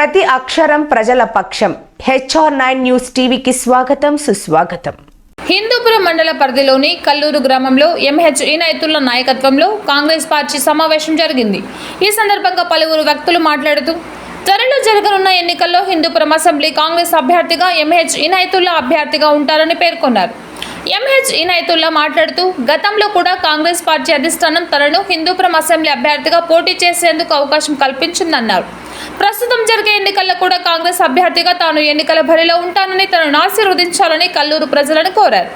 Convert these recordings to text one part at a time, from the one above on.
ప్రతి అక్షరం ప్రజల పక్షం. HR9 న్యూస్ టీవీకి స్వాగతం, సుస్వాగతం. హిందూపురం మండల పరిధిలోని కల్లూరు గ్రామంలో MH ఇనాయతుల్లా నాయకత్వంలో కాంగ్రెస్ పార్టీ సమావేశం జరిగింది. ఈ సందర్భంగా పలువురు వ్యక్తులు మాట్లాడుతూ త్వరలో జరగనున్న ఎన్నికల్లో హిందూపురం అసెంబ్లీ కాంగ్రెస్ అభ్యర్థిగా MH ఇనాయతుల్లా అభ్యర్థిగా ఉంటారని పేర్కొన్నారు. MH ఇనాయతుల్లా మాట్లాడుతూ గతంలో కూడా కాంగ్రెస్ పార్టీ అధిష్టానం తనను హిందూపురం అసెంబ్లీ అభ్యర్థిగా పోటీ చేసేందుకు అవకాశం కల్పించిందన్నారు. ప్రస్తుతం జరిగే ఎన్నికల్లో కూడా కాంగ్రెస్ అభ్యర్థిగా తాను ఎన్నికల బరిలో ఉంటానని తనను ఆశీర్వదించాలని కల్లూరు ప్రజలను కోరారు.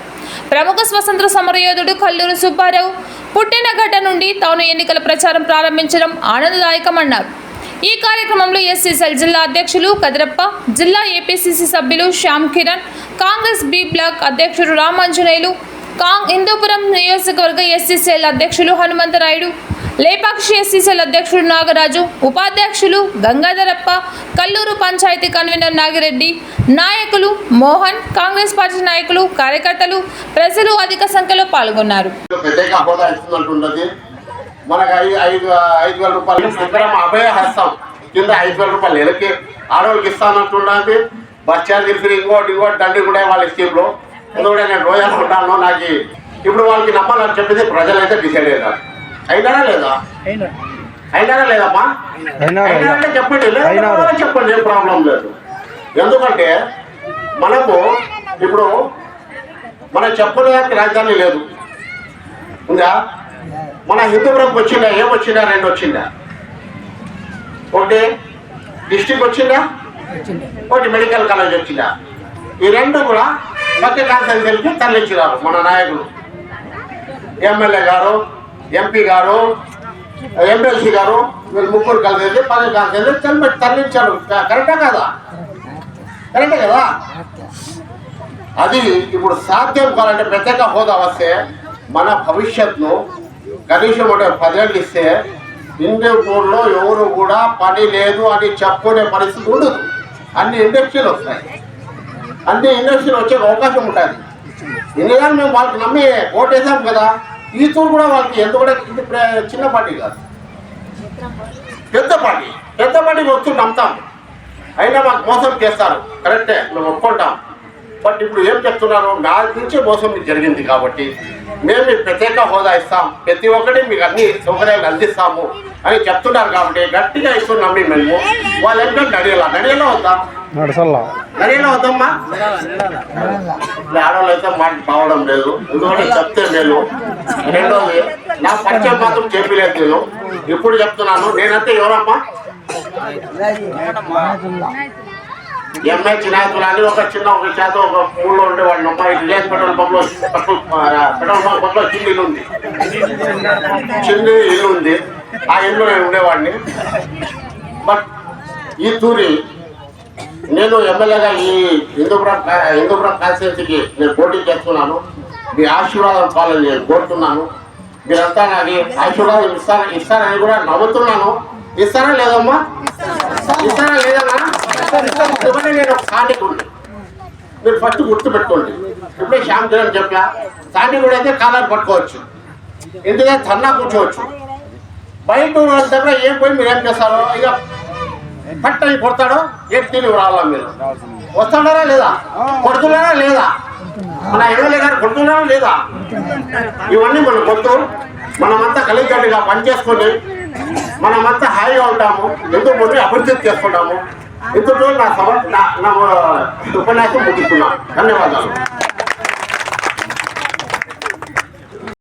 ప్రముఖ స్వతంత్ర సమరయోధుడు కల్లూరు సుబ్బారావు పుట్టిన గడ్డ నుండి తాను ఎన్నికల ప్రచారం ప్రారంభించడం ఆనందదాయకమన్నారు. ఈ కార్యక్రమంలో SC సెల్ జిల్లా అధ్యక్షులు కదిరప్ప, జిల్లా APCC సభ్యులు శ్యామ్ కిరణ్, కాంగ్రెస్ B బ్లాక్ అధ్యక్షుడు రామాంజనేయులు, హిందూపురం నియోజకవర్గ SC సెల్ అధ్యక్షులు హనుమంతరాయుడు, లేపాక్షి SC సెల్ అధ్యక్షుడు నాగరాజు, ఉపాధ్యక్షులు గంగాధరప్ప, కల్లూరు పంచాయతీ కన్వీనర్ నాగిరెడ్డి, నాయకులు మోహన్, కాంగ్రెస్ పార్టీ నాయకులు, కార్యకర్తలు, ప్రజలు అధిక సంఖ్యలో పాల్గొన్నారు. మనకు 5,000 రూపాయలు ఇద్దరం అభయ హస్తం కింద 5,000 రూపాయలు నెలకి ఆడవాళ్ళకి ఇస్తానట్టుండది. బస్ ఛార్జ్ తెలిసి ఇంకోటి దండి కూడా వాళ్ళ స్కీమ్లో ఎందుకంటే నేను రోజు అనుకుంటాను. నాకు ఇప్పుడు వాళ్ళకి నమ్మాలని చెప్పింది ప్రజలైతే డిసైడ్ అయ్యారు. అయినారా లేదమ్మా? అంటే చెప్పండి, చెప్పండి, ఏం ప్రాబ్లం లేదు. ఎందుకంటే మనకు ఇప్పుడు మన చెప్పడానికి రాజధాని లేదు ఉందా? మన హిందూపురంకి వచ్చిందా? ఏమొచ్చిందా? 2 వచ్చిందా? ఒకటి డిస్ట్రిక్ట్ వచ్చిందా, ఒకటి మెడికల్ కాలేజ్ వచ్చిందా. ఈ 2 కూడా మధ్య కాన్స్టిట్యూన్సీకి తరలించినారు మన నాయకులు. MLA గారు, MP గారు, MLC గారు, వీళ్ళు 3 కలిసి 10 కాన్స్టిట్యూన్సీ తరలించారు. కరెక్టా కాదా? కరెక్టే కదా. అది ఇప్పుడు సాధ్యం కావాలంటే ప్రత్యేక హోదా వస్తే మన భవిష్యత్తును కనీసం 10 ఏళ్ళు ఇస్తే హిందూపూర్లో ఎవరు కూడా పని లేదు అని చెప్పుకునే పరిస్థితి ఉండదు. అన్ని ఇండస్ట్రీలు వస్తాయి. అన్ని ఇండస్ట్రీలు వచ్చే అవకాశం ఉంటుంది. ఇన్నిగాని మేము వాళ్ళకి నమ్మి ఓటేసాం కదా. ఈ తూరు కూడా వాళ్ళకి ఎందుకంటే ఇది చిన్న పార్టీ కాదు, పెద్ద పార్టీ వస్తూ నమ్ముతాం. అయినా మాకు మోసం చేస్తారు, కరెక్టే, మేము ఒప్పుకుంటాం. బట్ ఇప్పుడు ఏం చెప్తున్నారు? నా నుంచి మోసం జరిగింది కాబట్టి మేము ప్రత్యేక హోదా ఇస్తాం, ప్రతి ఒక్కటి మీకు అన్ని సౌకర్యాలు అందిస్తాము అని చెప్తున్నారు కాబట్టి గట్టిగా ఇస్తున్నాం. మేము వాళ్ళు ఏంటంటే నడియలా వద్దమ్మా. ఆడవాళ్ళు అయితే మాట బావడం లేదు, ఎందుకంటే చెప్తే మేలు. రెండోది నా పరిచయం మాత్రం చెప్పలేదు నేను. ఇప్పుడు చెప్తున్నాను, నేనంటే ఎవరమ్మా? MH ఇనాయతుల్లా అని ఒక శాతం ఒక ఊళ్ళో ఉండేవాడిని. అమ్మాయి రిలయన్స్ పెట్రోల్ పంప్లో చిన్న ఇల్లు ఉంది. ఆ ఇల్లు నేను ఉండేవాడిని. బట్ ఈ తూరి నేను ఎమ్మెల్యేగా ఈ హిందూపురం కాన్స్టిట్యున్సీకి నేను పోటీ చేస్తున్నాను. మీ ఆశీర్వాదం కావాలని నేను కోరుతున్నాను. మీరంతా నాకు ఆశీర్వాదం ఇస్తారని కూడా నమ్ముతున్నాను. ఇస్తారా లేదమ్మా? ఇస్తారా లేదమ్మా? ఎందుకంటే నేను ఒక స్థానికుడిని, మీరు ఫస్ట్ గుర్తుపెట్టుకోండి. ఇప్పుడే శ్యామ్ కిరణ్ చెప్పా, స్థానికుడు అయితే కాలాన్ని పట్టుకోవచ్చు, ఇంటిదే ధర్నా కూర్చోవచ్చు. బయట దగ్గర ఏం పోయి మీరు ఏం చేస్తారో ఇక పట్టని కొడతాడో ఏం తిని రావాలా? మీరు వస్తున్నారా లేదా? కొడుతున్నారా లేదా? మన MLA గారు కొడుతున్నారా లేదా? ఇవన్నీ మన కొట్టు. మనమంతా కలిగట్టుగా పనిచేసుకొని మనమంతా హాయిగా ఉంటాము, ఎందుకు అభివృద్ధి చేసుకుంటాము. ఇంతలో నా ఉపన్యాసం ముగిస్తున్నాను. ధన్యవాదాలు.